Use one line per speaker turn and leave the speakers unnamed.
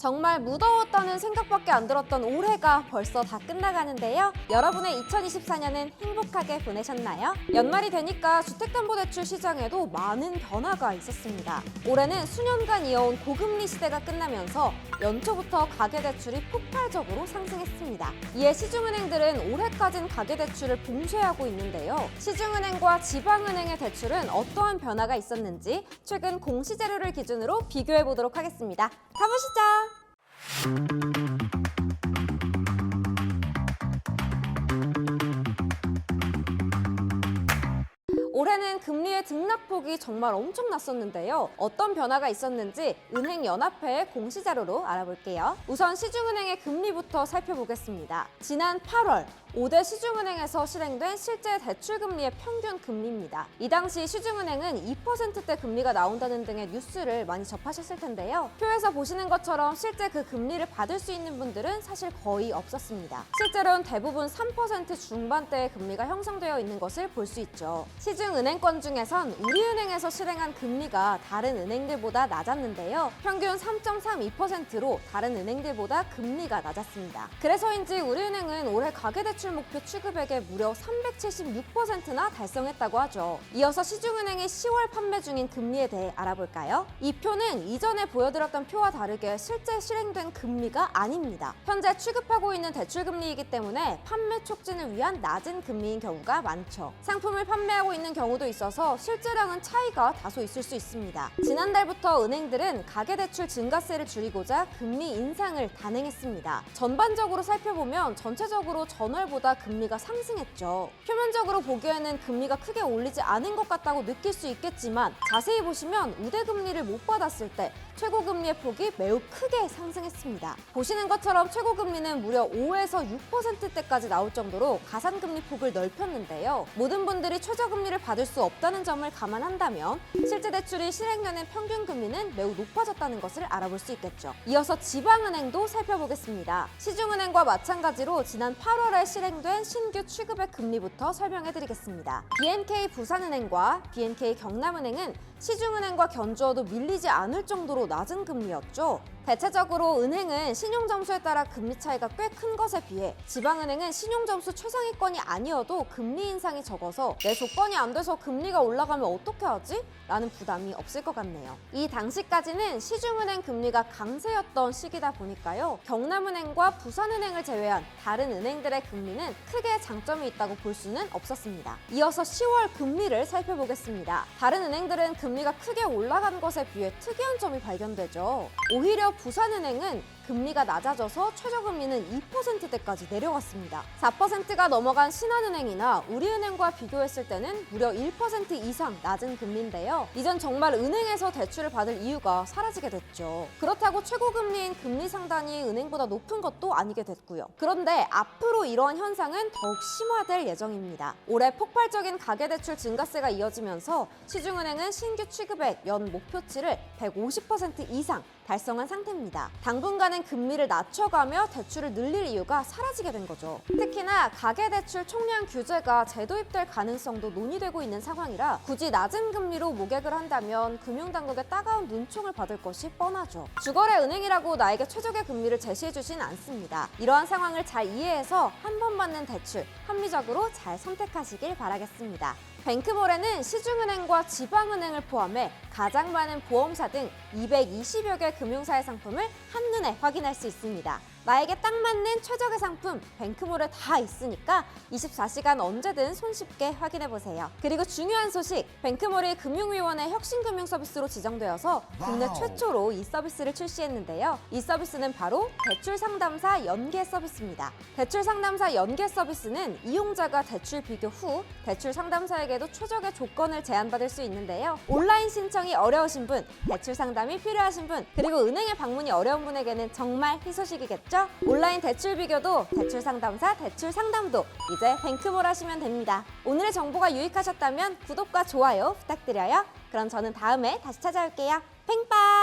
정말 무더웠다는 생각밖에 안 들었던 올해가 벌써 다 끝나가는데요. 여러분의 2024년은 행복하게 보내셨나요? 연말이 되니까 주택담보대출 시장에도 많은 변화가 있었습니다. 올해는 수년간 이어온 고금리 시대가 끝나면서 연초부터 가계대출이 폭발적으로 상승했습니다. 이에 시중은행들은 올해까진 가계대출을 봉쇄하고 있는데요. 시중은행과 지방은행의 대출은 어떠한 변화가 있었는지 최근 공시자료를 기준으로 비교해보도록 하겠습니다. 가보시죠. 올해는 금리의 등락폭이 정말 엄청났었는데요. 어떤 변화가 있었는지 은행연합회의 공시자료로 알아볼게요. 우선 시중은행의 금리부터 살펴보겠습니다. 지난 8월 5대 시중은행에서 실행된 실제 대출금리의 평균 금리입니다. 이 당시 시중은행은 2%대 금리가 나온다는 등의 뉴스를 많이 접하셨을 텐데요. 표에서 보시는 것처럼 실제 그 금리를 받을 수 있는 분들은 사실 거의 없었습니다. 실제로는 대부분 3% 중반대의 금리가 형성되어 있는 것을 볼 수 있죠. 시중은행권 중에선 우리은행에서 실행한 금리가 다른 은행들보다 낮았는데요. 평균 3.32%로 다른 은행들보다 금리가 낮았습니다. 그래서인지 우리은행은 올해 가계대출 목표 취급액의 무려 376%나 달성했다고 하죠. 이어서 시중은행이 10월 판매 중인 금리에 대해 알아볼까요? 이 표는 이전에 보여드렸던 표와 다르게 실제 실행된 금리가 아닙니다. 현재 취급하고 있는 대출금리이기 때문에 판매 촉진을 위한 낮은 금리인 경우가 많죠. 상품을 판매하고 있는 경우도 있어서 실제랑은 차이가 다소 있을 수 있습니다. 지난달부터 은행들은 가계대출 증가세를 줄이고자 금리 인상을 단행했습니다. 전반적으로 살펴보면 전체적으로 전월보다 금리가 상승했죠. 표면적으로 보기에는 금리가 크게 올리지 않은 것 같다고 느낄 수 있겠지만 자세히 보시면 우대금리를 못 받았을 때 최고금리의 폭이 매우 크게 상승했습니다. 보시는 것처럼 최고금리는 무려 5에서 6%대까지 나올 정도로 가산금리 폭을 넓혔는데요. 모든 분들이 최저금리를 받을 수 없다는 점을 감안한다면 실제 대출이 실행연의 평균 금리는 매우 높아졌다는 것을 알아볼 수 있겠죠. 이어서 지방은행도 살펴보겠습니다. 시중은행과 마찬가지로 지난 8월에 실행된 신규 취급액 금리부터 설명해드리겠습니다. BNK 부산은행과 BNK 경남은행은 시중은행과 견주어도 밀리지 않을 정도로 낮은 금리였죠. 대체적으로 은행은 신용점수에 따라 금리 차이가 꽤 큰 것에 비해 지방은행은 신용점수 최상위권이 아니어도 금리 인상이 적어서 내 조건이 안 돼서 금리가 올라가면 어떻게 하지? 라는 부담이 없을 것 같네요. 이 당시까지는 시중은행 금리가 강세였던 시기다 보니까요. 경남은행과 부산은행을 제외한 다른 은행들의 금리는 크게 장점이 있다고 볼 수는 없었습니다. 이어서 10월 금리를 살펴보겠습니다. 다른 은행들은 금리가 크게 올라간 것에 비해 특이한 점이 발견되죠. 오히려 부산은행은 금리가 낮아져서 최저금리는 2%대까지 내려갔습니다. 4%가 넘어간 신한은행이나 우리은행과 비교했을 때는 무려 1% 이상 낮은 금리인데요. 이젠 정말 은행에서 대출을 받을 이유가 사라지게 됐죠. 그렇다고 최고금리인 금리 상단이 은행보다 높은 것도 아니게 됐고요. 그런데 앞으로 이러한 현상은 더욱 심화될 예정입니다. 올해 폭발적인 가계대출 증가세가 이어지면서 시중은행은 신규 취급액 연 목표치를 150% 이상 달성한 상태입니다. 당분간은 금리를 낮춰가며 대출을 늘릴 이유가 사라지게 된 거죠. 특히나 가계대출 총량 규제가 재도입될 가능성도 논의되고 있는 상황이라 굳이 낮은 금리로 모객을 한다면 금융당국의 따가운 눈총을 받을 것이 뻔하죠. 주거래 은행이라고 나에게 최적의 금리를 제시해주진 않습니다. 이러한 상황을 잘 이해해서 한 번 받는 대출 합리적으로 잘 선택하시길 바라겠습니다. 뱅크몰에는 시중은행과 지방은행을 포함해 가장 많은 보험사 등 220여 개 금융사의 상품을 한눈에 확인할 수 있습니다. 나에게 딱 맞는 최적의 상품 뱅크몰에 다 있으니까 24시간 언제든 손쉽게 확인해보세요. 그리고 중요한 소식, 뱅크몰이 금융위원회 혁신금융서비스로 지정되어서 국내 최초로 이 서비스를 출시했는데요. 이 서비스는 바로 대출상담사 연계 서비스입니다. 대출상담사 연계 서비스는 이용자가 대출 비교 후 대출상담사에게도 최적의 조건을 제안받을 수 있는데요. 온라인 신청이 어려우신 분, 대출 상담이 필요하신 분, 그리고 은행에 방문이 어려운 분에게는 정말 희소식이겠죠? 온라인 대출 비교도 대출 상담사 대출 상담도 이제 뱅크몰 하시면 됩니다. 오늘의 정보가 유익하셨다면 구독과 좋아요 부탁드려요. 그럼 저는 다음에 다시 찾아올게요. 팽빵!